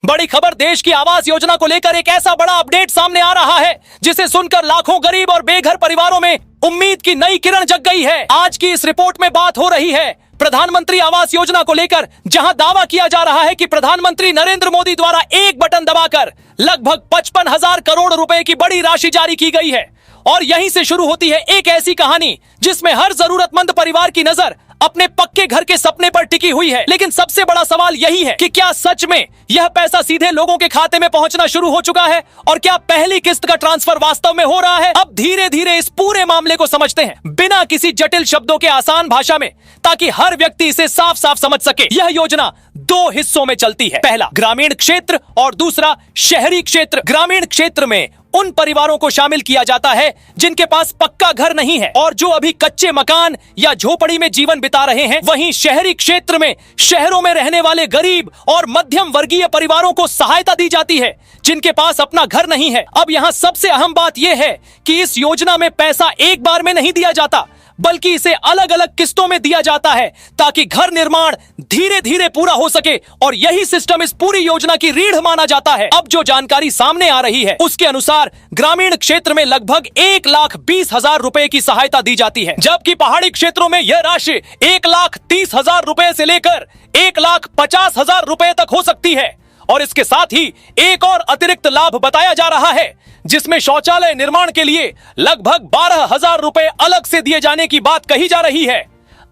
बड़ी खबर देश की आवास योजना को लेकर एक ऐसा बड़ा अपडेट सामने आ रहा है जिसे सुनकर लाखों गरीब और बेघर परिवारों में उम्मीद की नई किरण जग गई है। आज की इस रिपोर्ट में बात हो रही है प्रधानमंत्री आवास योजना को लेकर, जहां दावा किया जा रहा है कि प्रधानमंत्री नरेंद्र मोदी द्वारा एक बटन दबाकर लगभग 55,000 करोड़ रुपए की बड़ी राशि जारी की गई है। और यहीं से शुरू होती है एक ऐसी कहानी जिसमें हर जरूरतमंद परिवार की नजर अपने पक्के घर के सपने पर टिकी हुई है। लेकिन सबसे बड़ा सवाल यही है कि क्या सच में यह पैसा सीधे लोगों के खाते में पहुंचना शुरू हो चुका है और क्या पहली किस्त का ट्रांसफर वास्तव में हो रहा है। अब धीरे धीरे इस पूरे मामले को समझते हैं बिना किसी जटिल शब्दों के, आसान भाषा में, ताकि हर व्यक्ति इसे साफ साफ समझ सके। यह योजना दो हिस्सों में चलती है, पहला ग्रामीण क्षेत्र और दूसरा शहरी क्षेत्र। ग्रामीण क्षेत्र में उन परिवारों को शामिल किया जाता है जिनके पास पक्का घर नहीं है और जो अभी कच्चे मकान या झोपड़ी में जीवन बिता रहे हैं। वहीं शहरी क्षेत्र में शहरों में रहने वाले गरीब और मध्यम वर्गीय परिवारों को सहायता दी जाती है जिनके पास अपना घर नहीं है। अब यहाँ सबसे अहम बात यह है कि इस योजना में पैसा एक बार में नहीं दिया जाता, बल्कि इसे अलग अलग किस्तों में दिया जाता है ताकि घर निर्माण धीरे धीरे पूरा हो सके। और यही सिस्टम इस पूरी योजना की रीढ़ माना जाता है। अब जो जानकारी सामने आ रही है उसके अनुसार ग्रामीण क्षेत्र में लगभग 1,20,000 रुपए की सहायता दी जाती है, जबकि पहाड़ी क्षेत्रों में यह राशि 1,30,000 रुपए से लेकर 1,50,000 रुपए तक हो सकती है। और इसके साथ ही एक और अतिरिक्त लाभ बताया जा रहा है जिसमें शौचालय निर्माण के लिए लगभग 12,000 रुपए अलग से दिए जाने की बात कही जा रही है।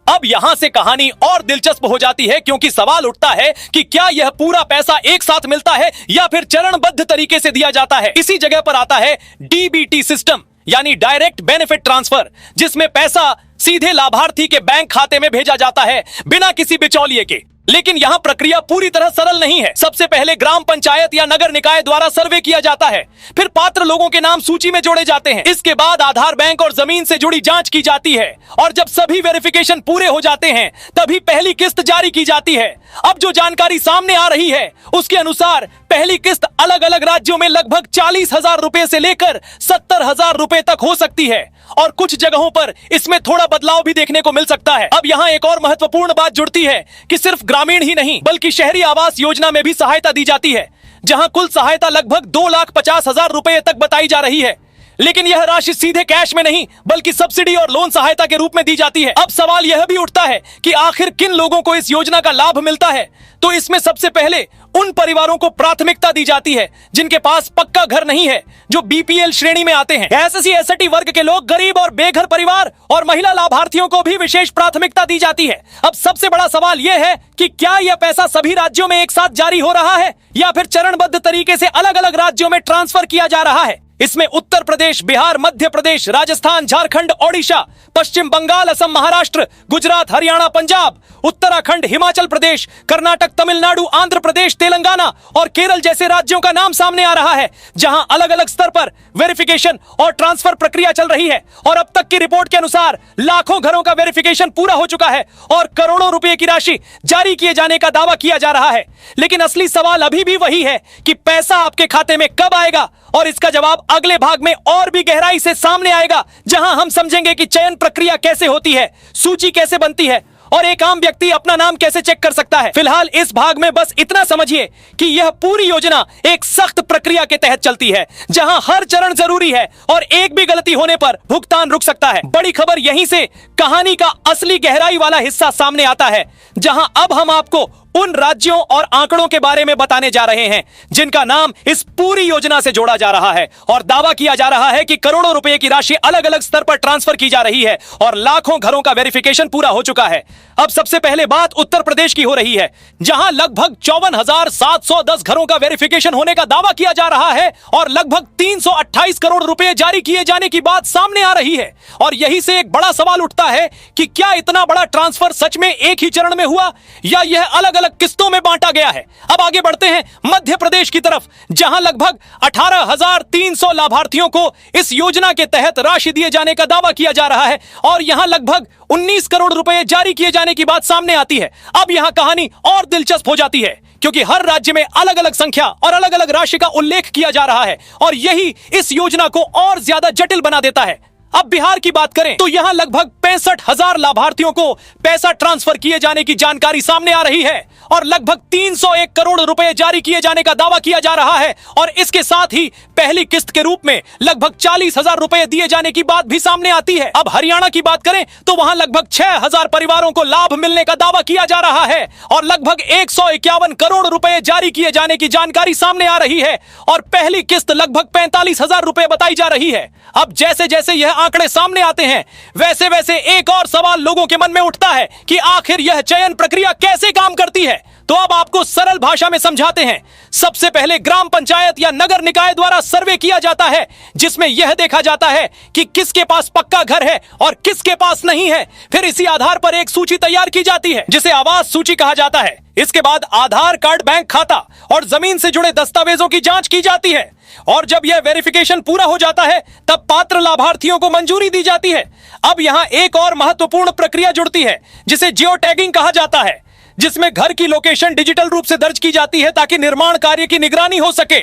अब यहां से कहानी और दिलचस्प हो जाती है, क्योंकि सवाल उठता है कि क्या यह पूरा पैसा एक साथ मिलता है या फिर चरणबद्ध तरीके से दिया जाता है। इसी जगह पर आता है डीबीटी सिस्टम, यानी डायरेक्ट बेनिफिट ट्रांसफर, जिसमें पैसा सीधे लाभार्थी के बैंक खाते में भेजा जाता है बिना किसी बिचौलिए के। लेकिन यहाँ प्रक्रिया पूरी तरह सरल नहीं है। सबसे पहले ग्राम पंचायत या नगर निकाय द्वारा सर्वे किया जाता है, फिर पात्र लोगों के नाम सूची में जोड़े जाते हैं। इसके बाद आधार, बैंक और जमीन से जुड़ी जांच की जाती है और जब सभी वेरिफिकेशन पूरे हो जाते हैं तभी पहली किस्त जारी की जाती है। अब जो जानकारी सामने आ रही है उसके अनुसार पहली किस्त अलग अलग राज्यों में लगभग 40,000 रुपए से लेकर 70,000 रुपए तक हो सकती है और कुछ जगहों पर इसमें थोड़ा बदलाव भी देखने को मिल सकता है। अब यहाँ एक और महत्वपूर्ण बात जुड़ती है कि सिर्फ ग्रामीण ही नहीं बल्कि शहरी आवास योजना में भी सहायता दी जाती है, जहां कुल सहायता लगभग 2,50,000 रुपए तक बताई जा रही है। लेकिन यह राशि सीधे कैश में नहीं बल्कि सब्सिडी और लोन सहायता के रूप में दी जाती है। अब सवाल यह भी उठता है कि आखिर किन लोगों को इस योजना का लाभ मिलता है। तो इसमें सबसे पहले उन परिवारों को प्राथमिकता दी जाती है जिनके पास पक्का घर नहीं है, जो बीपीएल श्रेणी में आते हैं। एससी एसटी वर्ग के लोग, गरीब और बेघर परिवार और महिला लाभार्थियों को भी विशेष प्राथमिकता दी जाती है। अब सबसे बड़ा सवाल यह है कि क्या यह पैसा सभी राज्यों में एक साथ जारी हो रहा है या फिर चरणबद्ध तरीके से अलग अलग राज्यों में ट्रांसफर किया जा रहा है। इसमें उत्तर प्रदेश, बिहार, मध्य प्रदेश, राजस्थान, झारखंड, ओडिशा, पश्चिम बंगाल, असम, महाराष्ट्र, गुजरात, हरियाणा, पंजाब, उत्तराखंड, हिमाचल प्रदेश, कर्नाटक, तमिलनाडु, आंध्र प्रदेश, तेलंगाना और केरल जैसे राज्यों का नाम सामने आ रहा है, जहां अलग अलग स्तर पर वेरिफिकेशन और ट्रांसफर प्रक्रिया चल रही है। और अब तक की रिपोर्ट के अनुसार लाखों घरों का वेरिफिकेशन पूरा हो चुका है और करोड़ों रुपए की राशि जारी किए जाने का दावा किया जा रहा है। लेकिन असली सवाल अभी भी वही है कि पैसा आपके खाते में कब आएगा, और इसका जवाब अगले भाग में और भी गहराई से सामने आएगा, जहां हम समझेंगे कि चयन प्रक्रिया कैसे होती है, सूची कैसे बनती है और एक आम व्यक्ति अपना नाम कैसे चेक कर सकता है। फिलहाल इस भाग में बस इतना समझिए कि यह पूरी योजना एक सख्त प्रक्रिया के तहत चलती है, जहां हर चरण जरूरी है और एक भी गलती होने पर भुगतान रुक सकता है। बड़ी खबर यहीं से कहानी का असली गहराई वाला हिस्सा सामने आता है, जहां अब हम आपको उन राज्यों और आंकड़ों के बारे में बताने जा रहे हैं जिनका नाम इस पूरी योजना से जोड़ा जा रहा है और दावा किया जा रहा है कि करोड़ों रुपए की राशि अलग अलग स्तर पर ट्रांसफर की जा रही है और लाखों घरों का वेरिफिकेशन पूरा हो चुका है। अब सबसे पहले बात उत्तर प्रदेश की हो रही है, जहां लगभग 54,710 घरों का वेरिफिकेशन होने का दावा किया जा रहा है और लगभग 328 करोड़ रुपए जारी किए जाने की बात सामने आ रही है। और यही से एक बड़ा सवाल उठता है कि क्या इतना बड़ा ट्रांसफर सच में एक ही चरण में हुआ या यह अलग अलग किस्तों में बांटा गया है। अब आगे बढ़ते हैं मध्य प्रदेश की तरफ, जहां लगभग 18,300 लाभार्थियों को इस योजना के तहत राशि दिए जाने का दावा किया जा रहा है और यहां लगभग 19 करोड़ रुपए जारी किए जाने की बात सामने आती है। अब यहां कहानी और दिलचस्प हो जाती है, क्योंकि हर राज्य में अलग अलग संख्या और अलग अलग राशि का उल्लेख किया जा रहा है और यही इस योजना को और ज्यादा जटिल बना देता है। अब बिहार की बात करें तो यहां लगभग 65,000 लाभार्थियों को पैसा ट्रांसफर किए जाने की जानकारी सामने आ रही है और लगभग 301 करोड़ रुपए जारी किए जाने का दावा किया जा रहा है और इसके साथ ही पहली किस्त के रूप में लगभग 40,000 रुपए दिए जाने की बात भी सामने आती है। अब हरियाणा की बात करें तो वहां लगभग 6,000 परिवारों को लाभ मिलने का दावा किया जा रहा है और लगभग 151 करोड़ रुपए जारी किए जाने की जानकारी सामने आ रही है और पहली किस्त लगभग 45,000 रुपए बताई जा रही है। अब जैसे जैसे यह आंकड़े सामने आते हैं वैसे वैसे एक और सवाल लोगों के मन में उठता है कि आखिर यह चयन प्रक्रिया कैसे काम करती है। तो अब आपको सरल भाषा में समझाते हैं। सबसे पहले ग्राम पंचायत या नगर निकाय द्वारा सर्वे किया जाता है जिसमें यह देखा जाता है कि किसके पास पक्का घर है और किसके पास नहीं है। फिर इसी आधार पर एक सूची तैयार की जाती है जिसे आवास सूची कहा जाता है। इसके बाद आधार कार्ड, बैंक खाता और जमीन से जुड़े दस्तावेजों की जांच की जाती है और जब यह वेरिफिकेशन पूरा हो जाता है तब पात्र लाभार्थियों को मंजूरी दी जाती है। अब यहां एक और महत्वपूर्ण प्रक्रिया जुड़ती है जिसे जियो टैगिंग कहा जाता है, जिसमें घर की लोकेशन डिजिटल रूप से दर्ज की जाती है ताकि निर्माण कार्य की निगरानी हो सके।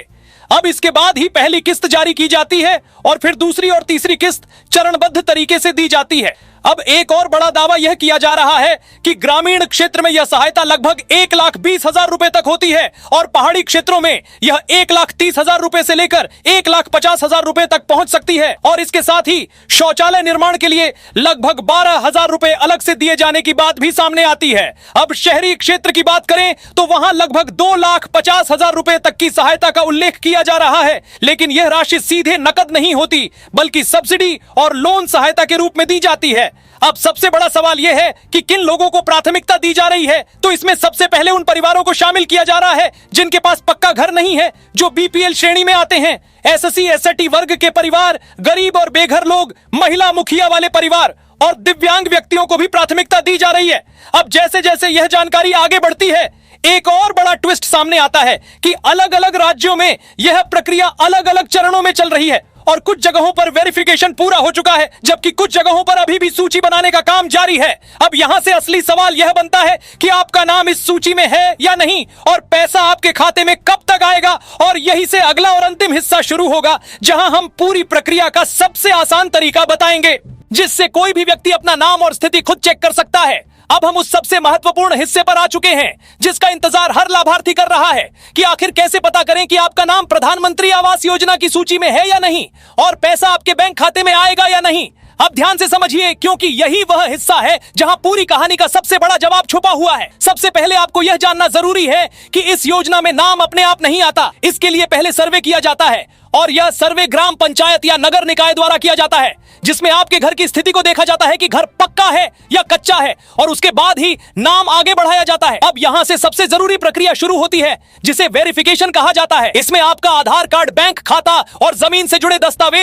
अब इसके बाद ही पहली किस्त जारी की जाती है और फिर दूसरी और तीसरी किस्त चरणबद्ध तरीके से दी जाती है। अब एक और बड़ा दावा यह किया जा रहा है कि ग्रामीण क्षेत्र में यह सहायता लगभग 1,20,000 रुपए तक होती है और पहाड़ी क्षेत्रों में यह 1,30,000 रुपए से लेकर 1,50,000 रुपए तक पहुंच सकती है और इसके साथ ही शौचालय निर्माण के लिए लगभग 12,000 रुपए अलग से दिए जाने की बात भी सामने आती है। अब शहरी क्षेत्र की बात करें तो वहां लगभग 2,50,000 रुपए तक की सहायता का उल्लेख किया जा रहा है, लेकिन यह राशि सीधे नकद नहीं होती बल्कि सब्सिडी और लोन सहायता के रूप में दी जाती है। अब सबसे बड़ा सवाल यह है कि किन लोगों को प्राथमिकता दी जा रही है। तो इसमें सबसे पहले उन परिवारों को शामिल किया जा रहा है जिनके पास पक्का घर नहीं है, जो बीपीएल श्रेणी में आते हैं। एससी एसटी वर्ग के परिवार, गरीब और बेघर लोग, महिला मुखिया वाले परिवार और दिव्यांग व्यक्तियों को भी प्राथमिकता दी जा रही है। अब जैसे जैसे यह जानकारी आगे बढ़ती है एक और बड़ा ट्विस्ट सामने आता है कि अलग अलग राज्यों में यह प्रक्रिया अलग अलग चरणों में चल रही है और कुछ जगहों पर वेरिफिकेशन पूरा हो चुका है जबकि कुछ जगहों पर अभी भी सूची बनाने का काम जारी है। अब यहां से असली सवाल यह बनता है कि आपका नाम इस सूची में है या नहीं और पैसा आपके खाते में कब तक आएगा। और यही से अगला और अंतिम हिस्सा शुरू होगा जहां हम पूरी प्रक्रिया का सबसे आसान तरीका बताएंगे जिससे कोई भी व्यक्ति अपना नाम और स्थिति खुद चेक कर सकता है। अब हम उस सबसे महत्वपूर्ण हिस्से पर आ चुके हैं जिसका इंतजार हर लाभार्थी कर रहा है कि आखिर कैसे पता करें कि आपका नाम प्रधानमंत्री आवास योजना की सूची में है या नहीं और पैसा आपके बैंक खाते में आएगा या नहीं। अब ध्यान से समझिए क्योंकि यही वह हिस्सा है जहां पूरी कहानी का सबसे बड़ा जवाब छुपा हुआ है। सबसे पहले आपको यह जानना जरूरी है कि इस योजना में नाम अपने आप नहीं आता, इसके लिए पहले सर्वे किया जाता है और यह सर्वे ग्राम पंचायत या नगर निकाय द्वारा किया जाता है जिसमें आपके घर की स्थिति को देखा जाता है कि घर पक्का है या कच्चा है और उसके बाद ही नाम आगे बढ़ाया जाता है। अब यहां से सबसे जरूरी प्रक्रिया शुरू होती है जिसे वेरिफिकेशन कहा जाता है। इसमें आपका आधार कार्ड, बैंक खाता और जमीन से जुड़े दस्तावेज